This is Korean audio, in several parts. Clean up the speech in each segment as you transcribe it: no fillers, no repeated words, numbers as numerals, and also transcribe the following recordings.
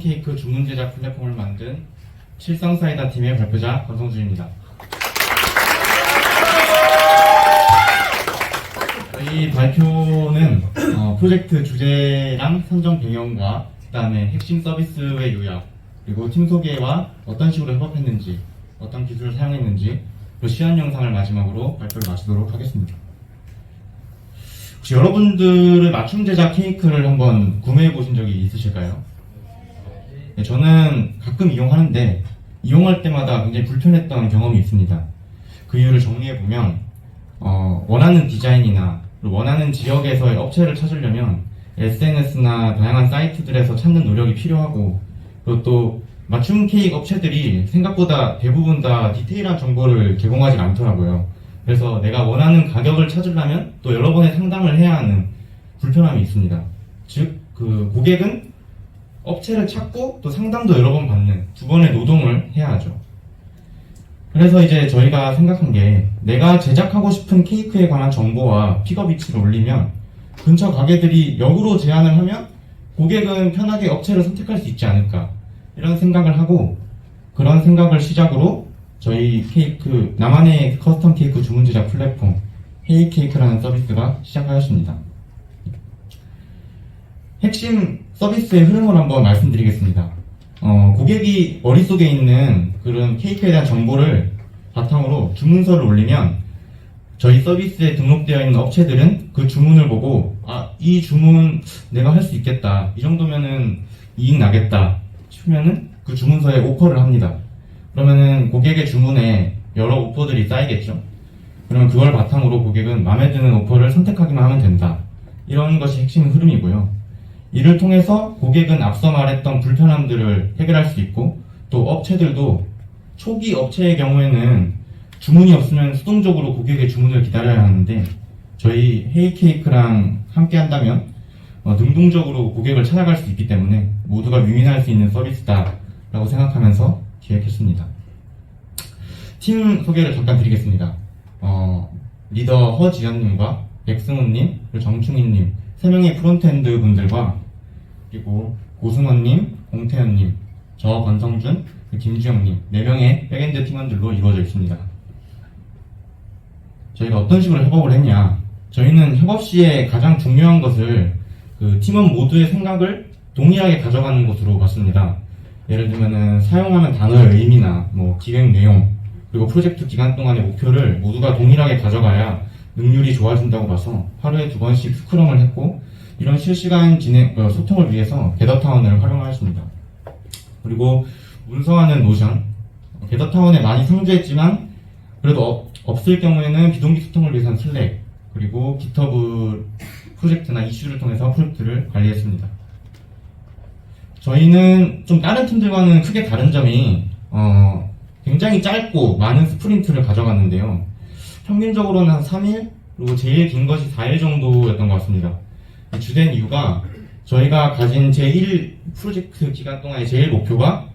케이크 주문 제작 플랫폼을 만든 칠성사이다 팀의 발표자 권성준입니다. 저희 발표는 프로젝트 주제랑 선정 배경과 그다음에 핵심 서비스의 요약, 그리고 팀 소개와 어떤 식으로 협업했는지, 어떤 기술을 사용했는지, 그 시연 영상을 마지막으로 발표를 마치도록 하겠습니다. 혹시 여러분들의 맞춤 제작 케이크를 한번 구매해 보신 적이 있으실까요? 네, 저는 가끔 이용하는데 이용할 때마다 굉장히 불편했던 경험이 있습니다. 그 이유를 정리해 보면 원하는 디자인이나 원하는 지역에서의 업체를 찾으려면 SNS나 다양한 사이트들에서 찾는 노력이 필요하고, 그리고 또 맞춤 케이크 업체들이 생각보다 대부분 다 디테일한 정보를 제공하지 않더라고요. 그래서 내가 원하는 가격을 찾으려면 또 여러 번의 상담을 해야 하는 불편함이 있습니다. 즉, 그 고객은 업체를 찾고 또 상담도 여러 번 받는 두 번의 노동을 해야 하죠. 그래서 이제 저희가 생각한 게, 내가 제작하고 싶은 케이크에 관한 정보와 픽업 위치를 올리면 근처 가게들이 역으로 제안을 하면 고객은 편하게 업체를 선택할 수 있지 않을까, 이런 생각을 하고, 그런 생각을 시작으로 저희 케이크, 나만의 커스텀 케이크 주문 제작 플랫폼 헤이케이크라는 서비스가 시작하였습니다. 핵심 서비스의 흐름을 한번 말씀드리겠습니다. 고객이 머릿속에 있는 그런 케이크에 대한 정보를 바탕으로 주문서를 올리면 저희 서비스에 등록되어 있는 업체들은 그 주문을 보고, 이 주문 내가 할 수 있겠다, 이 정도면은 이익 나겠다 싶으면은 그 주문서에 오퍼를 합니다. 그러면은 고객의 주문에 여러 오퍼들이 쌓이겠죠. 그러면 그걸 바탕으로 고객은 마음에 드는 오퍼를 선택하기만 하면 된다. 이런 것이 핵심 흐름이고요. 이를 통해서 고객은 앞서 말했던 불편함들을 해결할 수 있고, 또 업체들도 초기 업체의 경우에는 주문이 없으면 수동적으로 고객의 주문을 기다려야 하는데, 저희 헤이케이크랑 함께 한다면 능동적으로 고객을 찾아갈 수 있기 때문에 모두가 윈윈할 수 있는 서비스다라고 생각하면서 기획했습니다. 팀 소개를 잠깐 드리겠습니다. 리더 허지연님과 백승훈님, 그리고 정충희님 3명의 프론트엔드 분들과, 그리고 고승원님, 공태현님, 저 권성준, 김주영님 4명의 백엔드 팀원들로 이루어져 있습니다. 저희가 어떤 식으로 협업을 했냐, 저희는 협업 시에 가장 중요한 것을 그 팀원 모두의 생각을 동일하게 가져가는 것으로 봤습니다. 예를 들면은 사용하는 단어의 의미나 기획 내용, 그리고 프로젝트 기간 동안의 목표를 모두가 동일하게 가져가야 능률이 좋아진다고 봐서 하루에 2번씩 스크럼을 했고, 이런 실시간 소통을 위해서 게더타운을 활용하였습니다. 그리고 문서화는 노션, 게더타운에 많이 상주했지만 그래도 없을 경우에는 비동기 소통을 위해서는 슬랙, 그리고 깃허브 프로젝트나 이슈를 통해서 프로젝트를 관리했습니다. 저희는 좀 다른 팀들과는 크게 다른 점이 굉장히 짧고 많은 스프린트를 가져갔는데요. 평균적으로는 한 3일, 그리고 제일 긴 것이 4일 정도였던 것 같습니다. 주된 이유가 저희가 가진 제1 프로젝트 기간 동안의 제일 목표가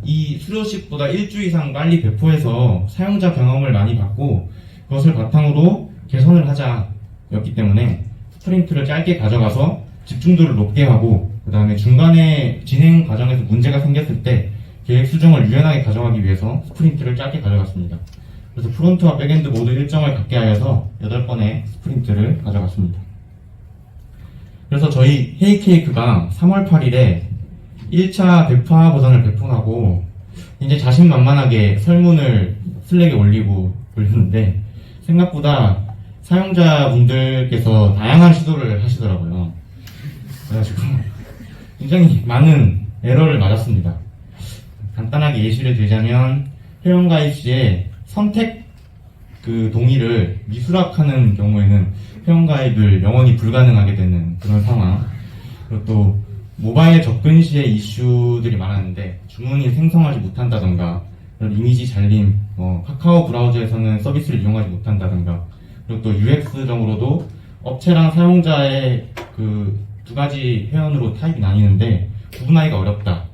이 수료식보다 일주 이상 빨리 배포해서 사용자 경험을 많이 받고 그것을 바탕으로 개선을 하자였기 때문에 스프린트를 짧게 가져가서 집중도를 높게 하고, 그 다음에 중간에 진행 과정에서 문제가 생겼을 때 계획 수정을 유연하게 가져가기 위해서 스프린트를 짧게 가져갔습니다. 그래서 프론트와 백엔드 모두 일정을 갖게 하여서 8번의 스프린트를 가져갔습니다. 그래서 저희 헤이케이크가 3월 8일에 1차 배파 버전을 배포하고 이제 자신만만하게 설문을 슬랙에 올렸는데 생각보다 사용자분들께서 다양한 시도를 하시더라고요. 그래가지고 굉장히 많은 에러를 맞았습니다. 간단하게 예시를 들자면, 회원가입 시에 선택 그 동의를 미수락하는 경우에는 회원가입을 영원히 불가능하게 되는 그런 상황, 그리고 또 모바일 접근 시에 이슈들이 많았는데 주문이 생성하지 못한다던가, 그런 이미지 잘림, 카카오 브라우저에서는 서비스를 이용하지 못한다던가, 그리고 또 UX적으로도 업체랑 사용자의 그 두 가지 회원으로 타입이 나뉘는데 구분하기가 어렵다,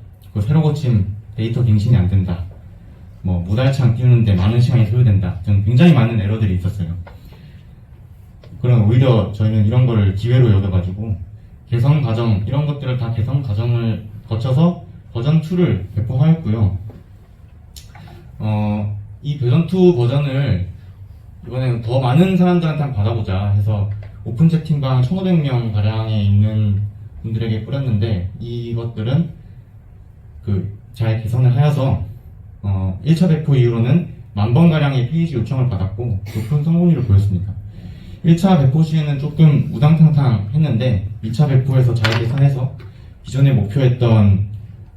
새로 고침 데이터 갱신이 안 된다, 무달창 띄우는데 많은 시간이 소요된다 등 굉장히 많은 에러들이 있었어요. 그럼 오히려 저희는 이런 거를 기회로 여겨가지고 개선 과정, 이런 것들을 다 개선 과정을 거쳐서 버전 2를 배포하였고요. 이 버전 2 버전을 이번에는 더 많은 사람들한테 한번 받아보자 해서 오픈 채팅방 1500명 가량에 있는 분들에게 뿌렸는데, 이것들은 잘 개선을 하여서 1차 배포 이후로는 10,000번 가량의 페이지 요청을 받았고 높은 성공률을 보였습니다. 1차 배포 시에는 조금 우당탕탕 했는데 2차 배포에서 잘 개선해서 기존에 목표했던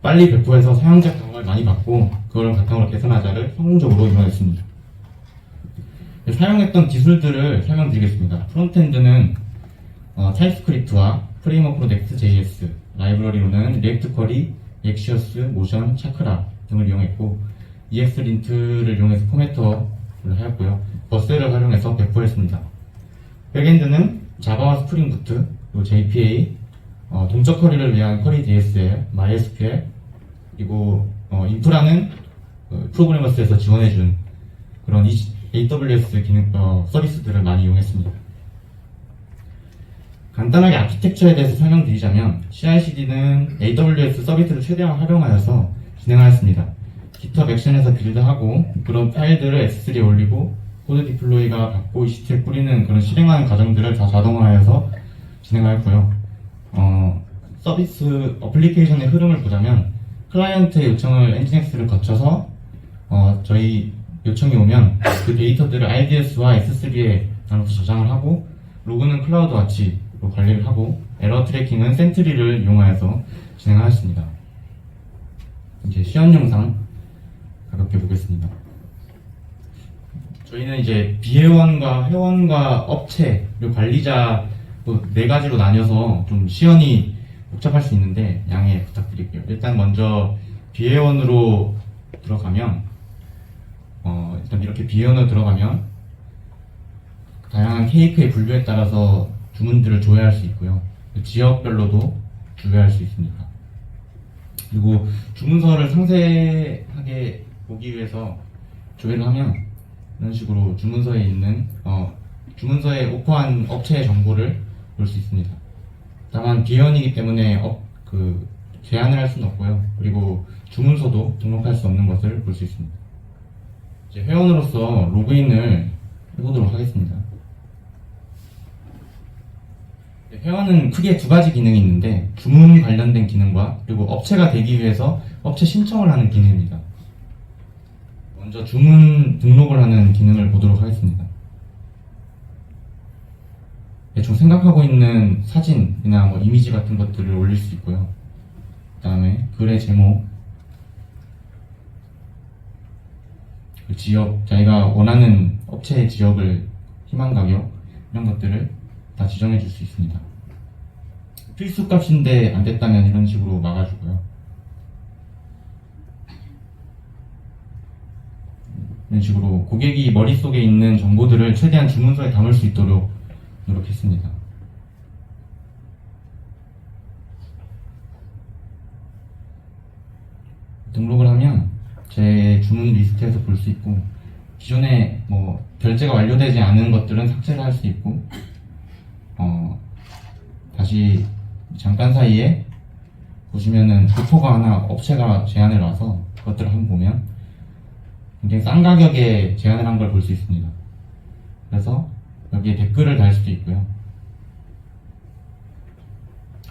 빨리 배포해서 사용자 강화를 많이 받고 그걸 바탕으로 개선하자를 성공적으로 이뤄냈습니다. 사용했던 기술들을 설명드리겠습니다. 프론트엔드는 타입스크립트와 프레임워크로 넥스트.js, 라이브러리로는 리액트 쿼리, 엑시어스, 모션, 차크라 등을 이용했고 EXLint를 이용해서 포매터를 하였고요. 버스를 활용해서 배포했습니다. 백엔드는 자바와 스프링 부트, 그리고 JPA, 동적 쿼리를 위한 쿼리 DSL, MySQL, 그리고 인프라는 프로그래머스에서 지원해준 그런 AWS 기능 서비스들을 많이 이용했습니다. 간단하게 아키텍처에 대해서 설명드리자면 CI/CD는 AWS 서비스를 최대한 활용하여서 진행하였습니다. GitHub 액션에서 빌드하고 그런 파일들을 S3에 올리고 코드 디플로이가 받고 EC2에 뿌리는 그런 실행하는 과정들을 다 자동화해서 진행하였고요. 서비스 어플리케이션의 흐름을 보자면 클라이언트의 요청을 엔진엑스를 거쳐서 저희 요청이 오면 그 데이터들을 IDS와 S3에 나눠서 저장을 하고 로그는 클라우드 와치로 관리를 하고 에러 트래킹은 센트리를 이용하여서 진행하였습니다. 이제 시연 영상 가볍게 보겠습니다. 저희는 이제 비회원과 회원과 업체 그리고 관리자 네 가지로 나뉘어서 좀 시연이 복잡할 수 있는데 양해 부탁드릴게요. 일단 먼저 비회원으로 들어가면 일단 이렇게 비회원으로 들어가면 다양한 KPI 분류에 따라서 주문들을 조회할 수 있고요. 지역별로도 조회할 수 있습니다. 그리고 주문서를 상세하게 보기 위해서 조회를 하면 이런 식으로 주문서에 있는 주문서에 오퍼한 업체의 정보를 볼 수 있습니다. 다만 비회원이기 때문에 제한을 할 수는 없고요. 그리고 주문서도 등록할 수 없는 것을 볼 수 있습니다. 이제 회원으로서 로그인을 해보도록 하겠습니다. 회원은 크게 두 가지 기능이 있는데 주문 관련된 기능과 그리고 업체가 되기 위해서 업체 신청을 하는 기능입니다. 먼저 주문 등록을 하는 기능을 보도록 하겠습니다. 대충 생각하고 있는 사진이나 이미지 같은 것들을 올릴 수 있고요. 그 다음에 글의 제목, 그 지역, 자기가 원하는 업체의 지역을 희망 가격 이런 것들을 다 지정해 줄 수 있습니다. 필수 값인데 안 됐다면 이런 식으로 막아주고요. 이런 식으로 고객이 머릿속에 있는 정보들을 최대한 주문서에 담을 수 있도록 노력했습니다. 등록을 하면 제 주문 리스트에서 볼 수 있고 기존에 결제가 완료되지 않은 것들은 삭제를 할 수 있고 다시 잠깐 사이에 보시면은 교포가 하나 업체가 제안을 와서 그것들을 한번 보면 굉장히 싼 가격에 제안을 한 걸 볼 수 있습니다. 그래서 여기에 댓글을 달 수도 있고요.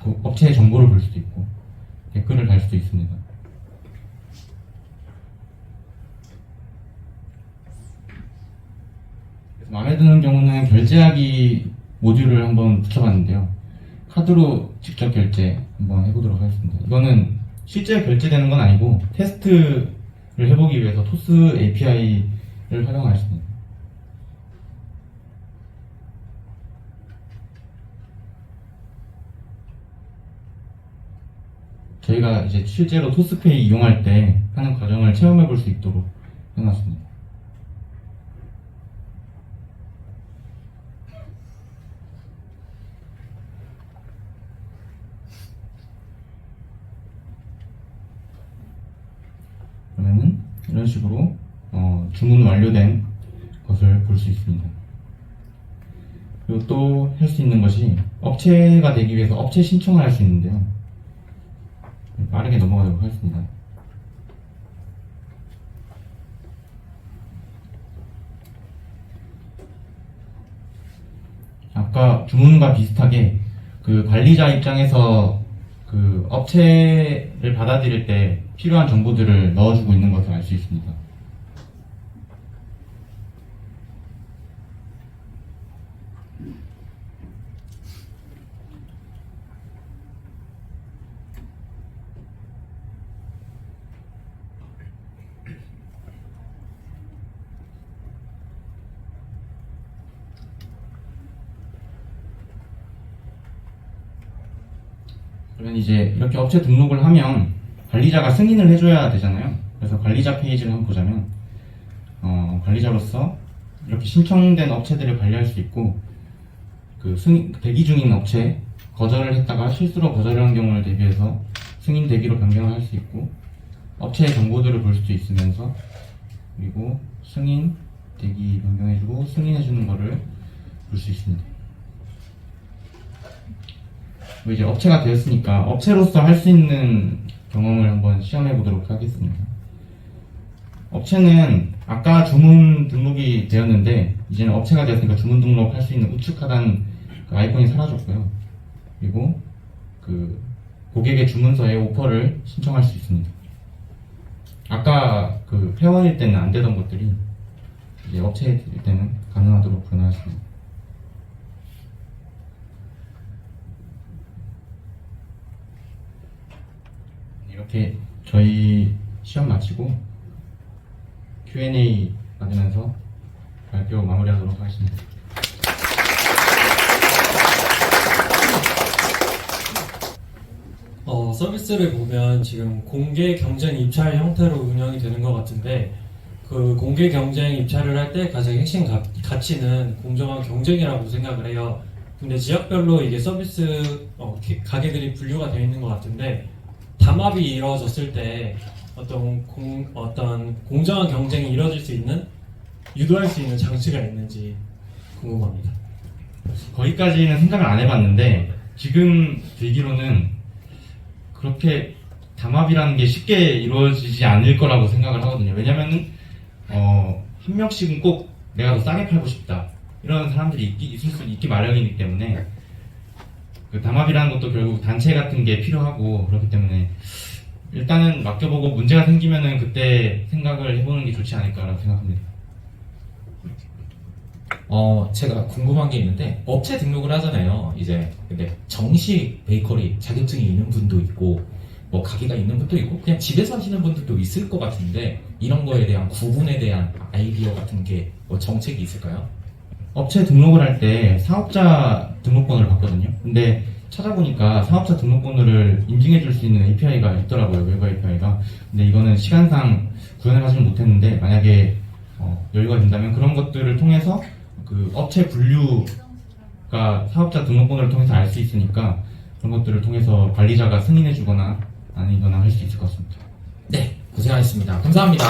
그 업체의 정보를 볼 수도 있고 댓글을 달 수도 있습니다. 그래서 마음에 드는 경우는 결제하기 모듈을 한번 붙여봤는데요. 카드로 직접 결제 한번 해보도록 하겠습니다. 이거는 실제 결제되는 건 아니고 테스트를 해보기 위해서 토스 API를 활용하였습니다. 저희가 이제 실제로 토스페이 이용할 때 하는 과정을 체험해 볼 수 있도록 해놨습니다. 그러면은 이런 식으로 주문 완료된 것을 볼 수 있습니다. 그리고 또 할 수 있는 것이 업체가 되기 위해서 업체 신청을 할 수 있는데요. 빠르게 넘어가도록 하겠습니다. 아까 주문과 비슷하게 그 관리자 입장에서 그 업체를 받아들일 때 필요한 정보들을 넣어주고 있는 것을 알 수 있습니다. 그러면 이제 이렇게 업체 등록을 하면 관리자가 승인을 해줘야 되잖아요. 그래서 관리자 페이지를 한번 보자면 관리자로서 이렇게 신청된 업체들을 관리할 수 있고 그 대기 중인 업체 거절을 했다가 실수로 거절한 경우를 대비해서 승인 대기로 변경을 할 수 있고 업체의 정보들을 볼 수도 있으면서 그리고 승인 대기 변경해주고 승인해주는 거를 볼 수 있습니다. 이제 업체가 되었으니까 업체로서 할 수 있는 경험을 한번 시험해 보도록 하겠습니다. 업체는 아까 주문 등록이 되었는데 이제는 업체가 되었으니까 주문 등록할 수 있는 우측 하단 그 아이콘이 사라졌고요. 그리고 그 고객의 주문서에 오퍼를 신청할 수 있습니다. 아까 그 회원일 때는 안 되던 것들이 이제 업체일 때는 가능하도록 변화했습니다. 이렇게 저희 시험 마치고 Q&A 받으면서 발표 마무리하도록 하겠습니다. 서비스를 보면 지금 공개 경쟁 입찰 형태로 운영이 되는 것 같은데 그 공개 경쟁 입찰을 할 때 가장 핵심 가치는 공정한 경쟁이라고 생각을 해요. 근데 지역별로 이게 서비스 가게들이 분류가 되어 있는 것 같은데 담합이 이루어졌을 때 어떤 공정한 경쟁이 이루어질 수 있는 유도할 수 있는 장치가 있는지 궁금합니다. 거기까지는 생각을 안 해봤는데 지금 들기로는 그렇게 담합이라는 게 쉽게 이루어지지 않을 거라고 생각을 하거든요. 왜냐면은 한 명씩은 꼭 내가 더 싸게 팔고 싶다 이런 사람들이 있기 마련이기 때문에 그 담합이라는 것도 결국 단체 같은 게 필요하고 그렇기 때문에 일단은 맡겨보고 문제가 생기면은 그때 생각을 해보는 게 좋지 않을까라고 생각합니다. 제가 궁금한 게 있는데 업체 등록을 하잖아요. 이제 근데 정식 베이커리 자격증이 있는 분도 있고 뭐 가게가 있는 분도 있고 그냥 집에서 하시는 분들도 있을 것 같은데 이런 거에 대한 구분에 대한 아이디어 같은 게 뭐 정책이 있을까요? 업체 등록을 할 때 사업자 등록번호를 받거든요. 근데 찾아보니까 사업자 등록번호를 인증해 줄 수 있는 API가 있더라고요. 외부 API가. 근데 이거는 시간상 구현을 하지는 못했는데 만약에 여유가 된다면 그런 것들을 통해서 그 업체 분류가 사업자 등록번호를 통해서 알 수 있으니까 그런 것들을 통해서 관리자가 승인해 주거나 아니거나 할 수 있을 것 같습니다. 네, 고생하셨습니다. 감사합니다.